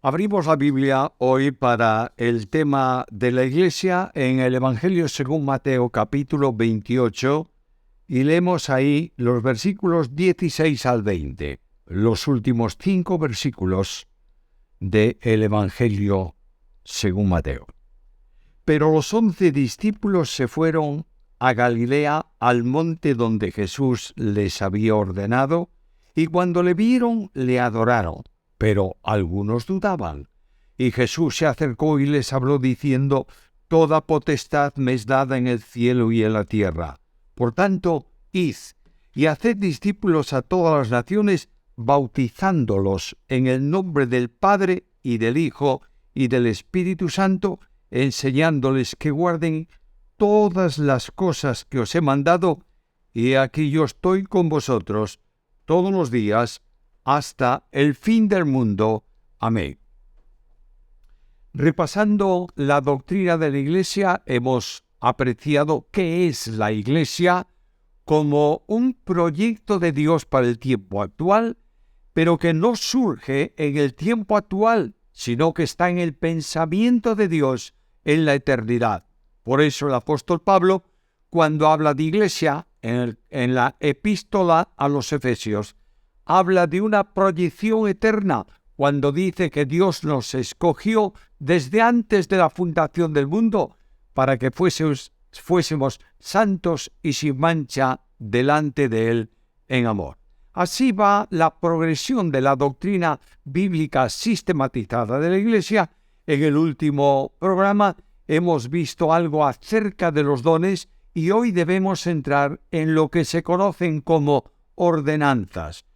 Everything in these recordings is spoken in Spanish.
Abrimos la Biblia hoy para el tema de la Iglesia en el Evangelio según Mateo capítulo 28 y leemos ahí los versículos 16 al 20, los últimos 5 versículos del Evangelio según Mateo. Pero los 11 discípulos se fueron a Galilea, al monte donde Jesús les había ordenado, y cuando le vieron, le adoraron. Pero algunos dudaban. Y Jesús se acercó y les habló diciendo: Toda potestad me es dada en el cielo y en la tierra. Por tanto, id y haced discípulos a todas las naciones, bautizándolos en el nombre del Padre y del Hijo y del Espíritu Santo, enseñándoles que guarden todas las cosas que os he mandado, y aquí yo estoy con vosotros todos los días hasta el fin del mundo. Amén. Repasando la doctrina de la Iglesia, hemos apreciado qué es la Iglesia como un proyecto de Dios para el tiempo actual, pero que no surge en el tiempo actual, sino que está en el pensamiento de Dios en la eternidad. Por eso el apóstol Pablo, cuando habla de Iglesia en la epístola a los Efesios, habla de una proyección eterna cuando dice que Dios nos escogió desde antes de la fundación del mundo para que fuésemos santos y sin mancha delante de Él en amor. Así va la progresión de la doctrina bíblica sistematizada de la Iglesia. En el último programa hemos visto algo acerca de los dones y hoy debemos entrar en lo que se conocen como ordenanzas.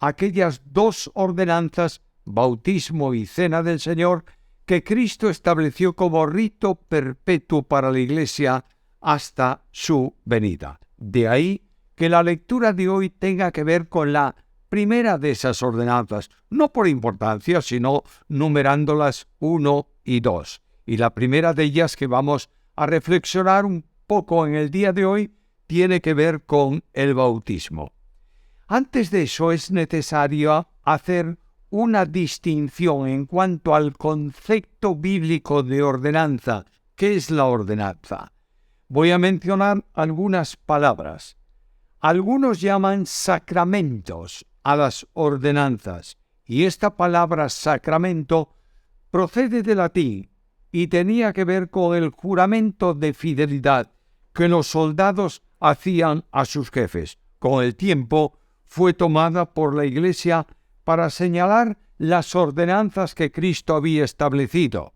Aquellas 2 ordenanzas, bautismo y cena del Señor, que Cristo estableció como rito perpetuo para la Iglesia hasta su venida. De ahí que la lectura de hoy tenga que ver con la primera de esas ordenanzas, no por importancia, sino numerándolas 1 y 2. Y la primera de ellas que vamos a reflexionar un poco en el día de hoy tiene que ver con el bautismo. Antes de eso es necesario hacer una distinción en cuanto al concepto bíblico de ordenanza. ¿Qué es la ordenanza? Voy a mencionar algunas palabras. Algunos llaman sacramentos a las ordenanzas, y esta palabra sacramento procede del latín y tenía que ver con el juramento de fidelidad que los soldados hacían a sus jefes. Con el tiempo fue tomada por la Iglesia para señalar las ordenanzas que Cristo había establecido.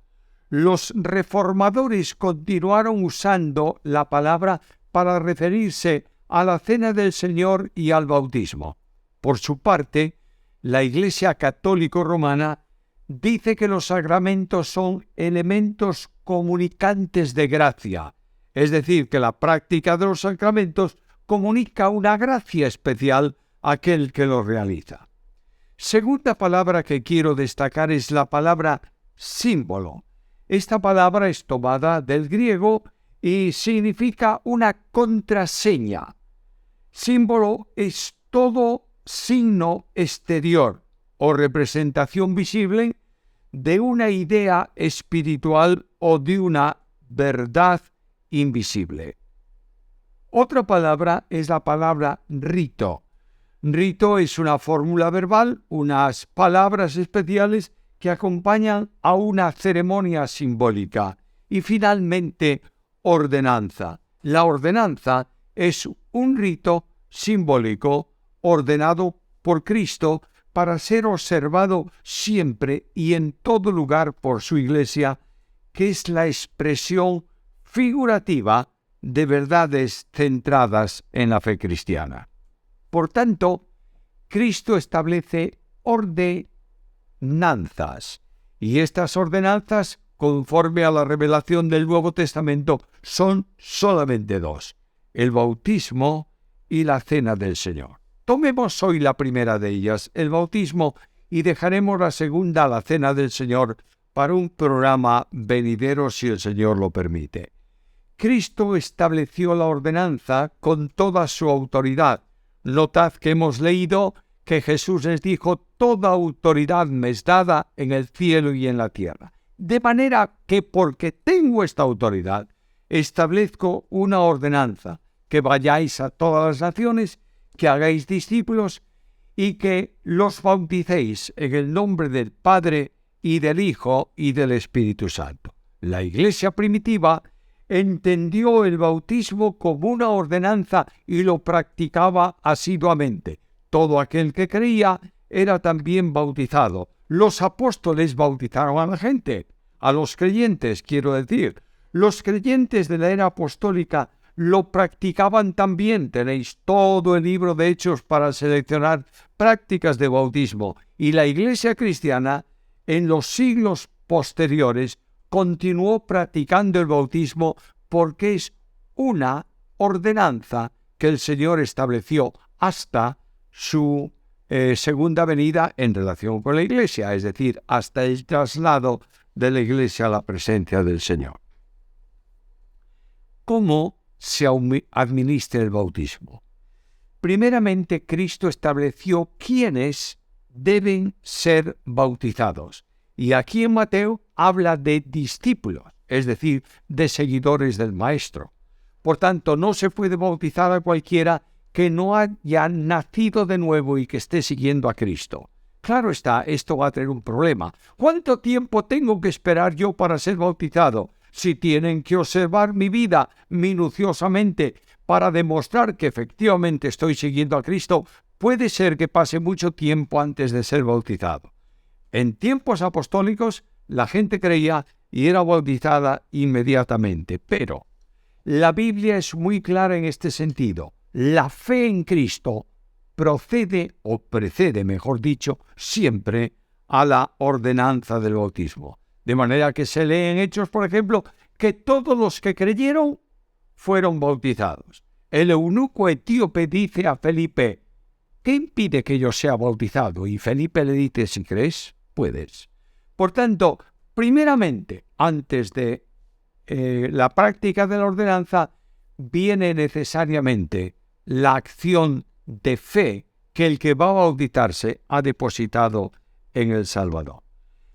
Los reformadores continuaron usando la palabra para referirse a la cena del Señor y al bautismo. Por su parte, la Iglesia católica romana dice que los sacramentos son elementos comunicantes de gracia, es decir, que la práctica de los sacramentos comunica una gracia especial a aquel que los realiza. Segunda palabra que quiero destacar es la palabra símbolo. Esta palabra es tomada del griego y significa una contraseña. Símbolo es todo signo exterior o representación visible de una idea espiritual o de una verdad invisible. Otra palabra es la palabra rito. Rito es una fórmula verbal, unas palabras especiales que acompañan a una ceremonia simbólica. Y finalmente, ordenanza. La ordenanza es un rito simbólico ordenado por Cristo para ser observado siempre y en todo lugar por su Iglesia, que es la expresión figurativa de verdades centradas en la fe cristiana. Por tanto, Cristo establece ordenanzas, y estas ordenanzas, conforme a la revelación del Nuevo Testamento, son solamente 2, el bautismo y la cena del Señor. Tomemos hoy la primera de ellas, el bautismo, y dejaremos la segunda, la cena del Señor, para un programa venidero si el Señor lo permite. Cristo estableció la ordenanza con toda su autoridad. Notad que hemos leído que Jesús les dijo: toda autoridad me es dada en el cielo y en la tierra. De manera que porque tengo esta autoridad, establezco una ordenanza, que vayáis a todas las naciones, que hagáis discípulos y que los bauticéis en el nombre del Padre y del Hijo y del Espíritu Santo. La Iglesia primitiva entendió el bautismo como una ordenanza y lo practicaba asiduamente. Todo aquel que creía era también bautizado. Los apóstoles bautizaron a la gente, a los creyentes, quiero decir. Los creyentes de la era apostólica lo practicaban también. Tenéis todo el libro de Hechos para seleccionar prácticas de bautismo. Y la Iglesia cristiana, en los siglos posteriores, continuó practicando el bautismo porque es una ordenanza que el Señor estableció hasta su segunda venida en relación con la Iglesia, es decir, hasta el traslado de la Iglesia a la presencia del Señor. ¿Cómo se administra el bautismo? Primeramente, Cristo estableció quiénes deben ser bautizados. Y aquí en Mateo habla de discípulos, es decir, de seguidores del Maestro. Por tanto, no se puede bautizar a cualquiera que no haya nacido de nuevo y que esté siguiendo a Cristo. Claro está, esto va a tener un problema. ¿Cuánto tiempo tengo que esperar yo para ser bautizado? Si tienen que observar mi vida minuciosamente para demostrar que efectivamente estoy siguiendo a Cristo, puede ser que pase mucho tiempo antes de ser bautizado. En tiempos apostólicos, la gente creía y era bautizada inmediatamente. Pero la Biblia es muy clara en este sentido. La fe en Cristo procede, o precede, mejor dicho, siempre a la ordenanza del bautismo. De manera que se lee en Hechos, por ejemplo, que todos los que creyeron fueron bautizados. El eunuco etíope dice a Felipe: ¿qué impide que yo sea bautizado? Y Felipe le dice: si crees, puedes. Por tanto, primeramente, antes de la práctica de la ordenanza, viene necesariamente la acción de fe que el que va a bautizarse ha depositado en el Salvador.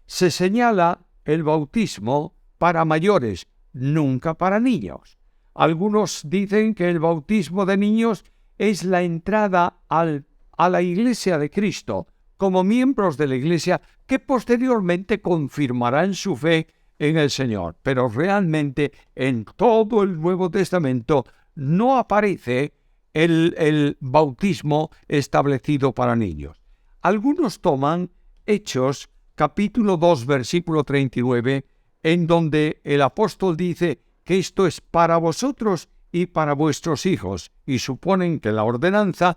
Se señala el bautismo para mayores, nunca para niños. Algunos dicen que el bautismo de niños es la entrada a la Iglesia de Cristo, como miembros de la Iglesia que posteriormente confirmarán su fe en el Señor. Pero realmente en todo el Nuevo Testamento no aparece el bautismo establecido para niños. Algunos toman Hechos capítulo 2, versículo 39, en donde el apóstol dice que esto es para vosotros y para vuestros hijos, y suponen que la ordenanza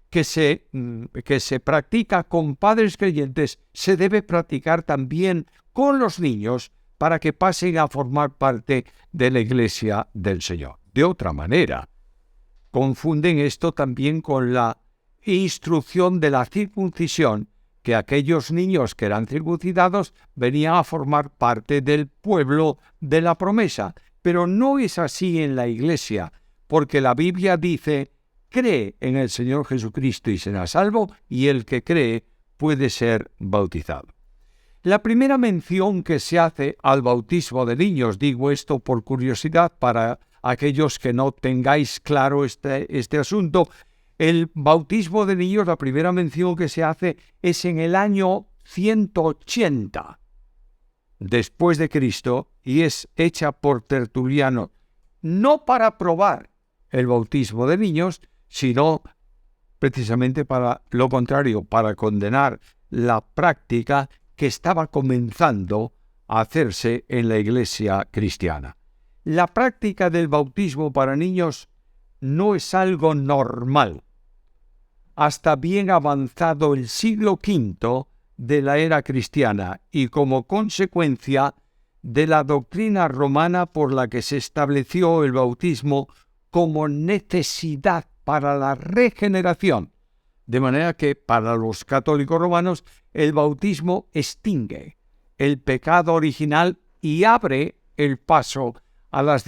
que se practica con padres creyentes se debe practicar también con los niños para que pasen a formar parte de la Iglesia del Señor. De otra manera, confunden esto también con la instrucción de la circuncisión, que aquellos niños que eran circuncidados venían a formar parte del pueblo de la promesa. Pero no es así en la Iglesia, porque la Biblia dice: cree en el Señor Jesucristo y será salvo, y el que cree puede ser bautizado. La primera mención que se hace al bautismo de niños, digo esto por curiosidad para aquellos que no tengáis claro este asunto, el bautismo de niños, la primera mención que se hace es en el año 180 después de Cristo y es hecha por Tertuliano, no para probar el bautismo de niños, sino precisamente para lo contrario, para condenar la práctica que estaba comenzando a hacerse en la Iglesia cristiana. La práctica del bautismo para niños no es algo normal. Hasta bien avanzado el siglo V de la era cristiana y como consecuencia de la doctrina romana por la que se estableció el bautismo como necesidad para la regeneración. De manera que para los católicos romanos el bautismo extingue el pecado original y abre el paso a las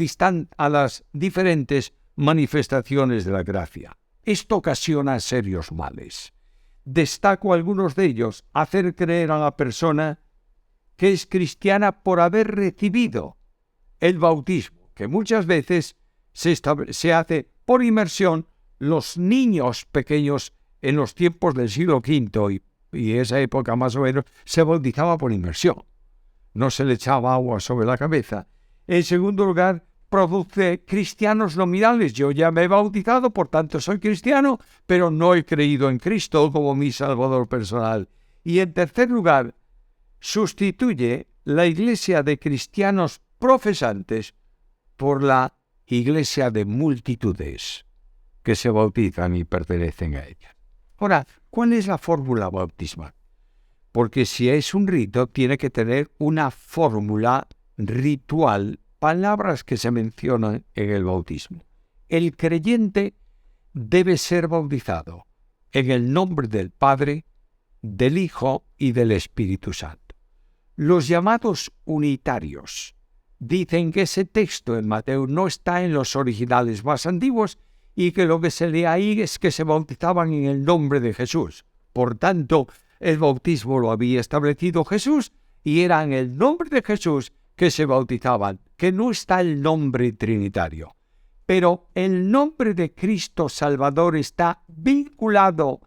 diferentes manifestaciones de la gracia. Esto ocasiona serios males. destaco algunos de ellos. Hacer creer a la persona que es cristiana por haber recibido el bautismo, que muchas veces se hace por inmersión. Los niños pequeños en los tiempos del siglo V y esa época más o menos se bautizaba por inmersión. No se le echaba agua sobre la cabeza. En segundo lugar, produce cristianos nominales. Yo ya me he bautizado, por tanto soy cristiano, pero no he creído en Cristo como mi Salvador personal. Y en tercer lugar, sustituye la iglesia de cristianos profesantes por la iglesia de multitudes que se bautizan y pertenecen a ella. Ahora, ¿cuál es la fórmula bautismal? Porque si es un rito, tiene que tener una fórmula ritual, palabras que se mencionan en el bautismo. El creyente debe ser bautizado en el nombre del Padre, del Hijo y del Espíritu Santo. Los llamados unitarios dicen que ese texto en Mateo no está en los originales más antiguos y que lo que se lee ahí es que se bautizaban en el nombre de Jesús. Por tanto, el bautismo lo había establecido Jesús y era en el nombre de Jesús que se bautizaban, que no está el nombre trinitario. Pero el nombre de Cristo Salvador está vinculado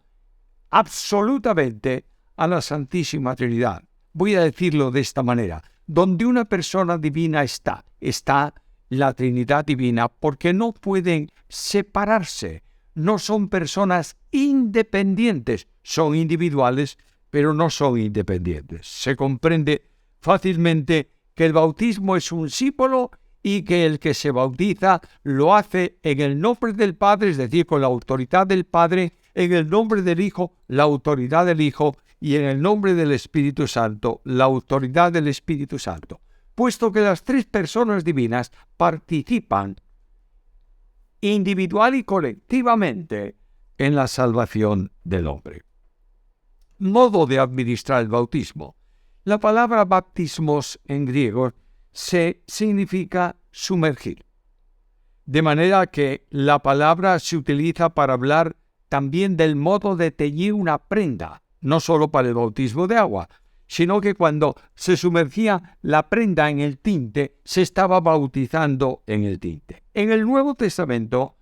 absolutamente a la Santísima Trinidad. Voy a decirlo de esta manera. Donde una persona divina está la Trinidad divina, porque no pueden separarse. No son personas independientes, son individuales, pero no son independientes. Se comprende fácilmente que el bautismo es un símbolo y que el que se bautiza lo hace en el nombre del Padre, es decir, con la autoridad del Padre, en el nombre del Hijo, la autoridad del Hijo, y en el nombre del Espíritu Santo, la autoridad del Espíritu Santo, puesto que las tres personas divinas participan individual y colectivamente en la salvación del hombre. Modo de administrar el bautismo. La palabra baptismos en griego significa sumergir. De manera que la palabra se utiliza para hablar también del modo de teñir una prenda, no solo para el bautismo de agua, sino que cuando se sumergía la prenda en el tinte, se estaba bautizando en el tinte. En el Nuevo Testamento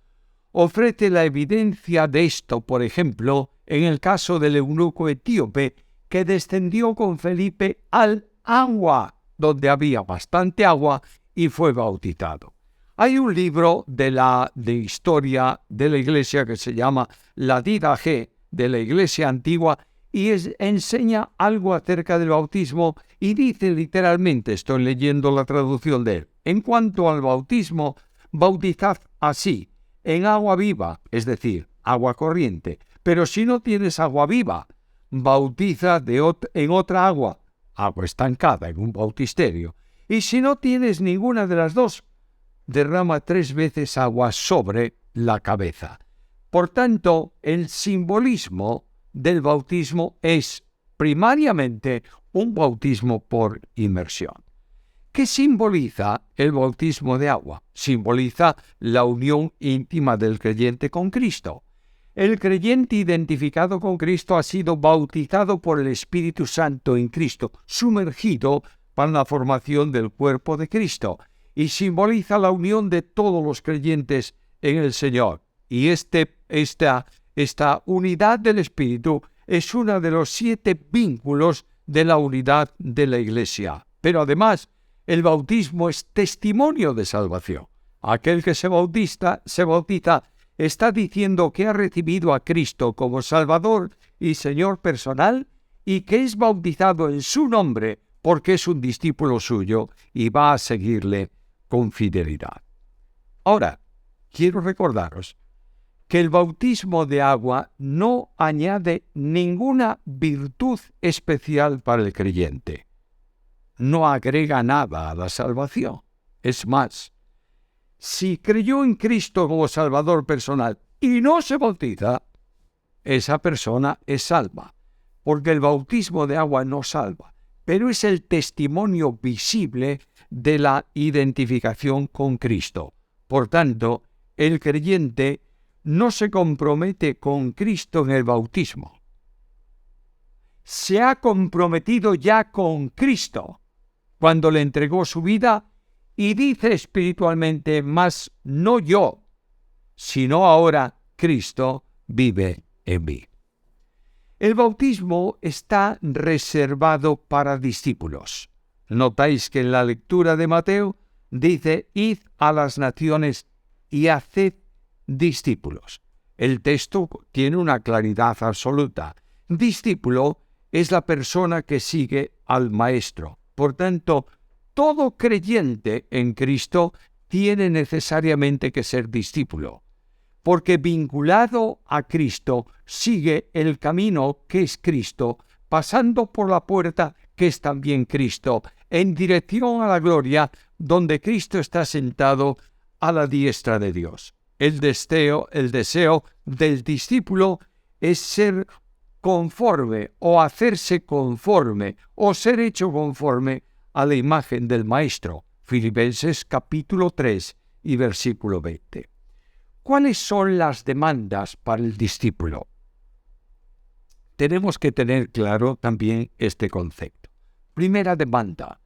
ofrece la evidencia de esto, por ejemplo, en el caso del eunuco etíope que descendió con Felipe al agua, donde había bastante agua, y fue bautizado. Hay un libro de historia de la Iglesia que se llama La Didache de la Iglesia Antigua y enseña algo acerca del bautismo y dice literalmente, estoy leyendo la traducción de él, en cuanto al bautismo, bautizad así, en agua viva, es decir, agua corriente, pero si no tienes agua viva, bautiza en otra agua estancada, en un bautisterio, y si no tienes ninguna de las dos, derrama 3 veces agua sobre la cabeza. Por tanto, el simbolismo del bautismo es primariamente un bautismo por inmersión. ¿Qué simboliza el bautismo de agua? Simboliza la unión íntima del creyente con Cristo. El creyente identificado con Cristo ha sido bautizado por el Espíritu Santo en Cristo, sumergido para la formación del cuerpo de Cristo, y simboliza la unión de todos los creyentes en el Señor. Y esta unidad del Espíritu es uno de los 7 vínculos de la unidad de la Iglesia. Pero además, el bautismo es testimonio de salvación. Aquel que se bautiza está diciendo que ha recibido a Cristo como Salvador y Señor personal y que es bautizado en su nombre porque es un discípulo suyo y va a seguirle con fidelidad. Ahora, quiero recordaros que el bautismo de agua no añade ninguna virtud especial para el creyente. No agrega nada a la salvación. Es más, si creyó en Cristo como Salvador personal y no se bautiza, esa persona es salva, porque el bautismo de agua no salva, pero es el testimonio visible de la identificación con Cristo. Por tanto, el creyente no se compromete con Cristo en el bautismo, se ha comprometido ya con Cristo cuando le entregó su vida y dice espiritualmente, mas no yo, sino ahora Cristo vive en mí. El bautismo está reservado para discípulos. Notáis que en la lectura de Mateo dice, id a las naciones y haced discípulos. El texto tiene una claridad absoluta. Discípulo es la persona que sigue al Maestro. Por tanto, todo creyente en Cristo tiene necesariamente que ser discípulo, porque vinculado a Cristo sigue el camino que es Cristo, pasando por la puerta que es también Cristo, en dirección a la gloria donde Cristo está sentado a la diestra de Dios. El deseo del discípulo es ser conforme o hacerse conforme o ser hecho conforme a la imagen del Maestro. Filipenses capítulo 3 y versículo 20. ¿Cuáles son las demandas para el discípulo? Tenemos que tener claro también este concepto. Primera demanda.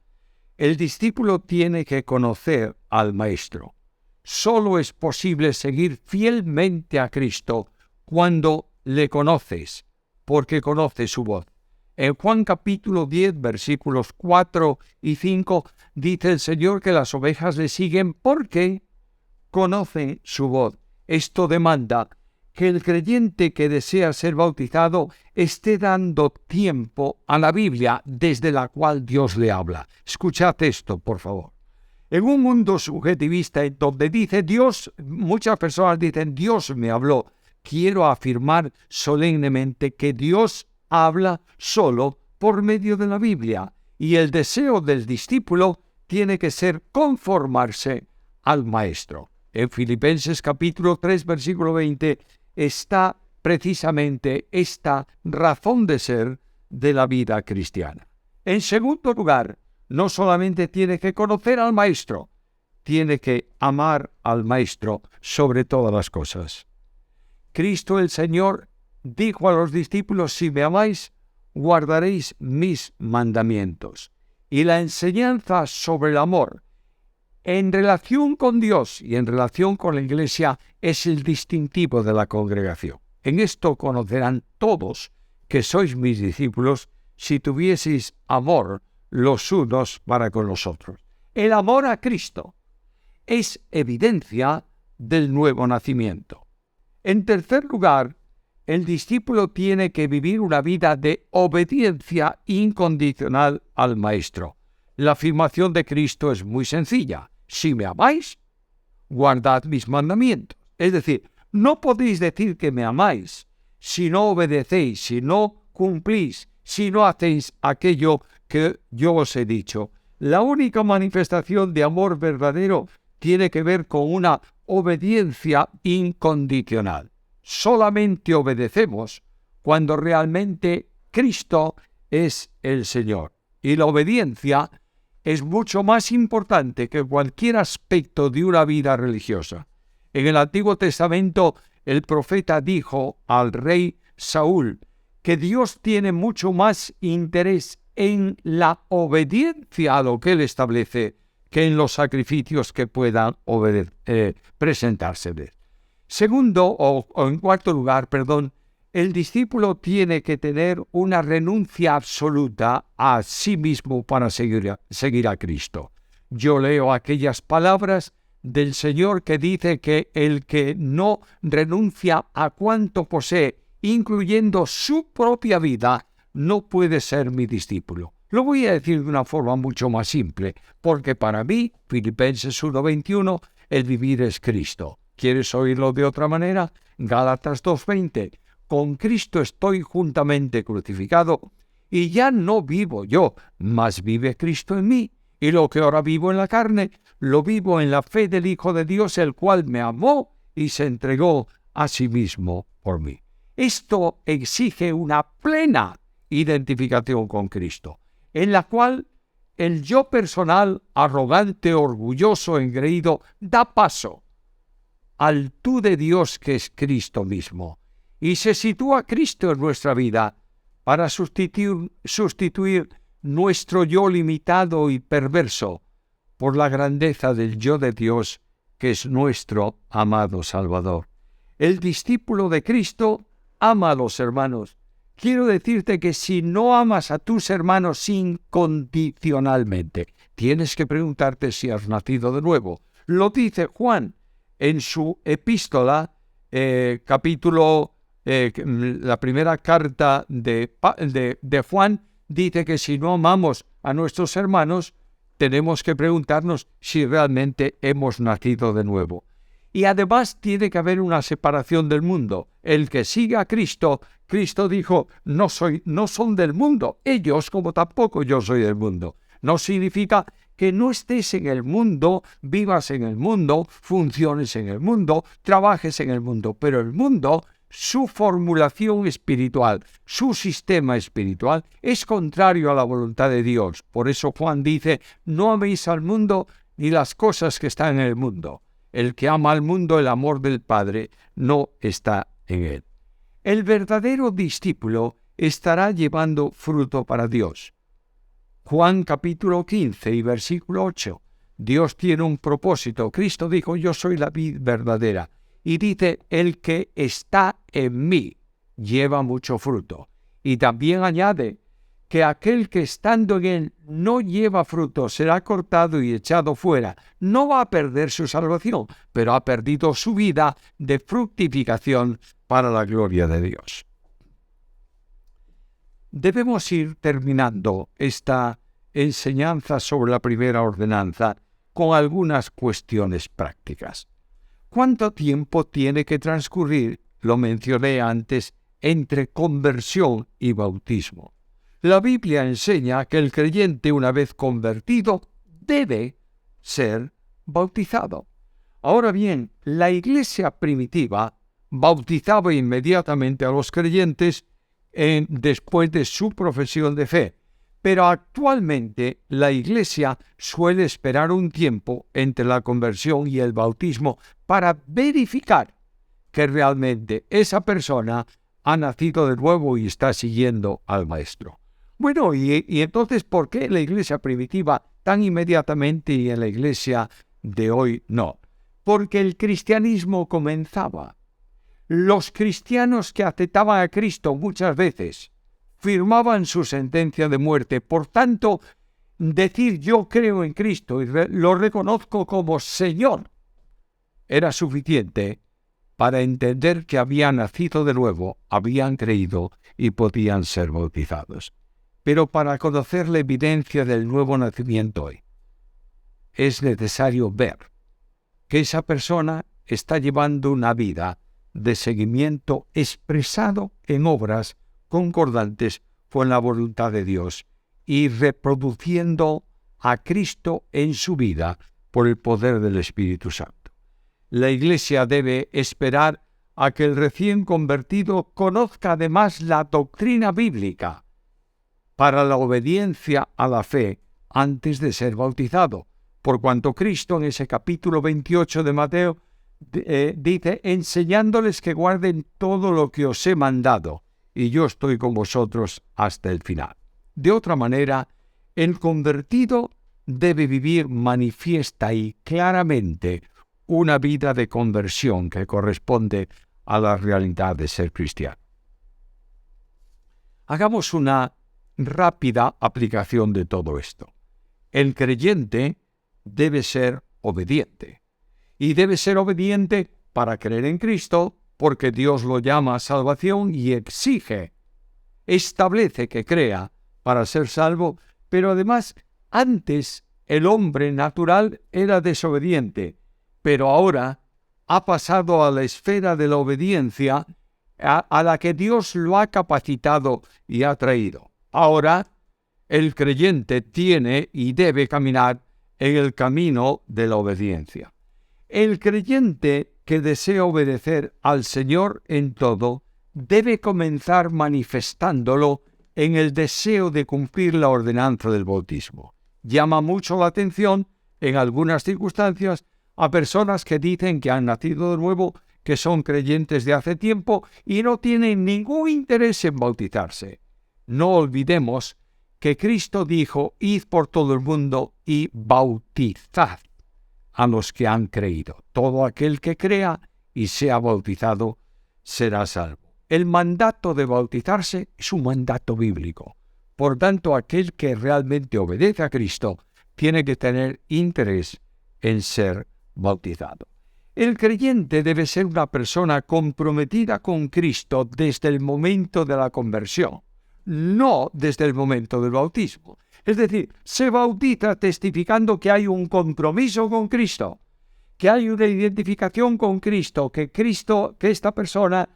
El discípulo tiene que conocer al Maestro. Solo es posible seguir fielmente a Cristo cuando le conoces, porque conoces su voz. En Juan capítulo 10, versículos 4 y 5, dice el Señor que las ovejas le siguen porque conocen su voz. Esto demanda que el creyente que desea ser bautizado esté dando tiempo a la Biblia desde la cual Dios le habla. Escuchad esto, por favor. En un mundo subjetivista en donde dice Dios, muchas personas dicen Dios me habló. Quiero afirmar solemnemente que Dios habla solo por medio de la Biblia y el deseo del discípulo tiene que ser conformarse al Maestro. En Filipenses capítulo 3, versículo 20, está precisamente esta razón de ser de la vida cristiana. En segundo lugar, no solamente tiene que conocer al Maestro, tiene que amar al Maestro sobre todas las cosas. Cristo el Señor dijo a los discípulos, si me amáis, guardaréis mis mandamientos. Y la enseñanza sobre el amor en relación con Dios y en relación con la Iglesia es el distintivo de la congregación. En esto conocerán todos que sois mis discípulos si tuvieseis amor los unos para con los otros. El amor a Cristo es evidencia del nuevo nacimiento. En tercer lugar, el discípulo tiene que vivir una vida de obediencia incondicional al Maestro. La afirmación de Cristo es muy sencilla. Si me amáis, guardad mis mandamientos. Es decir, no podéis decir que me amáis si no obedecéis, si no cumplís, si no hacéis aquello que yo os he dicho. La única manifestación de amor verdadero tiene que ver con una obediencia incondicional. Solamente obedecemos cuando realmente Cristo es el Señor. Y la obediencia es mucho más importante que cualquier aspecto de una vida religiosa. En el Antiguo Testamento, el profeta dijo al rey Saúl que Dios tiene mucho más interés en la obediencia a lo que Él establece que en los sacrificios que puedan presentarse. Segundo, o en cuarto lugar, el discípulo tiene que tener una renuncia absoluta a sí mismo para seguir a Cristo. Yo leo aquellas palabras del Señor que dice que el que no renuncia a cuanto posee, incluyendo su propia vida, no puede ser mi discípulo. Lo voy a decir de una forma mucho más simple, porque para mí, Filipenses 1:21, el vivir es Cristo. ¿Quieres oírlo de otra manera? Gálatas 2:20. Con Cristo estoy juntamente crucificado, y ya no vivo yo, mas vive Cristo en mí. Y lo que ahora vivo en la carne, lo vivo en la fe del Hijo de Dios, el cual me amó y se entregó a sí mismo por mí. Esto exige una plena identificación con Cristo, en la cual el yo personal, arrogante, orgulloso, engreído, da paso al tú de Dios que es Cristo mismo. Y se sitúa Cristo en nuestra vida, para sustituir nuestro yo limitado y perverso por la grandeza del yo de Dios, que es nuestro amado Salvador. El discípulo de Cristo ama a los hermanos. Quiero decirte que si no amas a tus hermanos incondicionalmente, tienes que preguntarte si has nacido de nuevo. Lo dice Juan en su epístola, la primera carta de Juan, dice que si no amamos a nuestros hermanos, tenemos que preguntarnos si realmente hemos nacido de nuevo. Y además tiene que haber una separación del mundo. El que sigue a Cristo, Cristo dijo, no son del mundo, ellos como tampoco yo soy del mundo. No significa que no estés en el mundo, vivas en el mundo, funciones en el mundo, trabajes en el mundo, pero el mundo, su formulación espiritual, su sistema espiritual, es contrario a la voluntad de Dios. Por eso Juan dice, no améis al mundo ni las cosas que están en el mundo. El que ama al mundo, el amor del Padre no está en él. El verdadero discípulo estará llevando fruto para Dios. Juan capítulo 15 y versículo 8. Dios tiene un propósito. Cristo dijo, yo soy la vid verdadera. Y dice, el que está en mí lleva mucho fruto. Y también añade que aquel que estando en él no lleva fruto será cortado y echado fuera. No va a perder su salvación, pero ha perdido su vida de fructificación para la gloria de Dios. Debemos ir terminando esta enseñanza sobre la primera ordenanza con algunas cuestiones prácticas. ¿Cuánto tiempo tiene que transcurrir, lo mencioné antes, entre conversión y bautismo? La Biblia enseña que el creyente, una vez convertido, debe ser bautizado. Ahora bien, la iglesia primitiva bautizaba inmediatamente a los creyentes después de su profesión de fe, pero actualmente la iglesia suele esperar un tiempo entre la conversión y el bautismo para verificar que realmente esa persona ha nacido de nuevo y está siguiendo al Maestro. Bueno, y entonces, ¿por qué la iglesia primitiva tan inmediatamente y en la iglesia de hoy no? Porque el cristianismo comenzaba. Los cristianos que aceptaban a Cristo muchas veces firmaban su sentencia de muerte. Por tanto, decir yo creo en Cristo y lo reconozco como Señor era suficiente para entender que habían nacido de nuevo, habían creído y podían ser bautizados. Pero para conocer la evidencia del nuevo nacimiento hoy, es necesario ver que esa persona está llevando una vida de seguimiento expresado en obras concordantes con la voluntad de Dios y reproduciendo a Cristo en su vida por el poder del Espíritu Santo. La Iglesia debe esperar a que el recién convertido conozca además la doctrina bíblica para la obediencia a la fe antes de ser bautizado, por cuanto Cristo en ese capítulo 28 de Mateo dice, enseñándoles que guarden todo lo que os he mandado, y yo estoy con vosotros hasta el final. De otra manera, el convertido debe vivir manifiesta y claramente una vida de conversión que corresponde a la realidad de ser cristiano. Hagamos una rápida aplicación de todo esto. El creyente debe ser obediente. Y debe ser obediente para creer en Cristo, porque Dios lo llama a salvación y establece que crea para ser salvo, pero además antes el hombre natural era desobediente, pero ahora ha pasado a la esfera de la obediencia a la que Dios lo ha capacitado y ha traído. Ahora el creyente tiene y debe caminar en el camino de la obediencia. El creyente que desea obedecer al Señor en todo debe comenzar manifestándolo en el deseo de cumplir la ordenanza del bautismo. Llama mucho la atención, en algunas circunstancias, a personas que dicen que han nacido de nuevo, que son creyentes de hace tiempo y no tienen ningún interés en bautizarse. no olvidemos que Cristo dijo: id por todo el mundo y bautizad a los que han creído. Todo aquel que crea y sea bautizado será salvo. El mandato de bautizarse es un mandato bíblico. Por tanto, aquel que realmente obedece a Cristo tiene que tener interés en ser bautizado. El creyente debe ser una persona comprometida con Cristo desde el momento de la conversión, no desde el momento del bautismo. Es decir, se bautiza testificando que hay un compromiso con Cristo, que hay una identificación con Cristo, que esta persona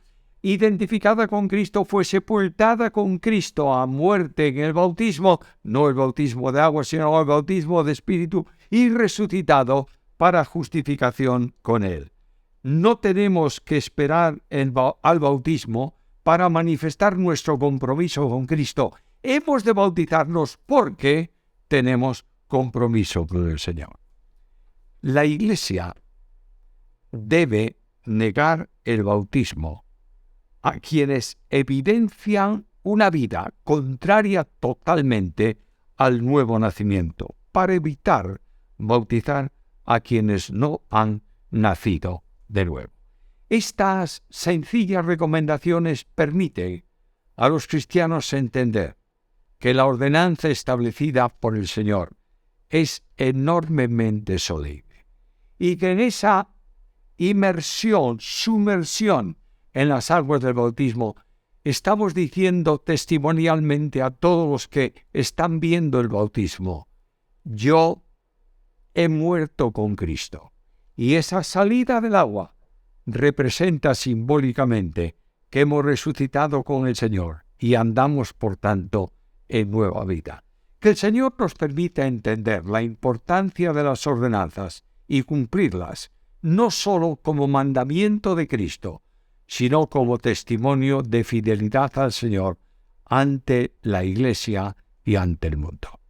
identificada con Cristo fue sepultada con Cristo a muerte en el bautismo, no el bautismo de agua, sino el bautismo de Espíritu, y resucitado para justificación con Él. No tenemos que esperar al bautismo para manifestar nuestro compromiso con Cristo. Hemos de bautizarnos porque tenemos compromiso con el Señor. La Iglesia debe negar el bautismo a quienes evidencian una vida contraria totalmente al nuevo nacimiento, para evitar bautizar a quienes no han nacido de nuevo. Estas sencillas recomendaciones permiten a los cristianos entender que la ordenanza establecida por el Señor es enormemente solemne y que en esa sumersión en las aguas del bautismo, estamos diciendo testimonialmente a todos los que están viendo el bautismo: yo he muerto con Cristo. Y esa salida del agua representa simbólicamente que hemos resucitado con el Señor y andamos, por tanto, en nueva vida. Que el Señor nos permita entender la importancia de las ordenanzas y cumplirlas, no solo como mandamiento de Cristo, sino como testimonio de fidelidad al Señor ante la Iglesia y ante el mundo.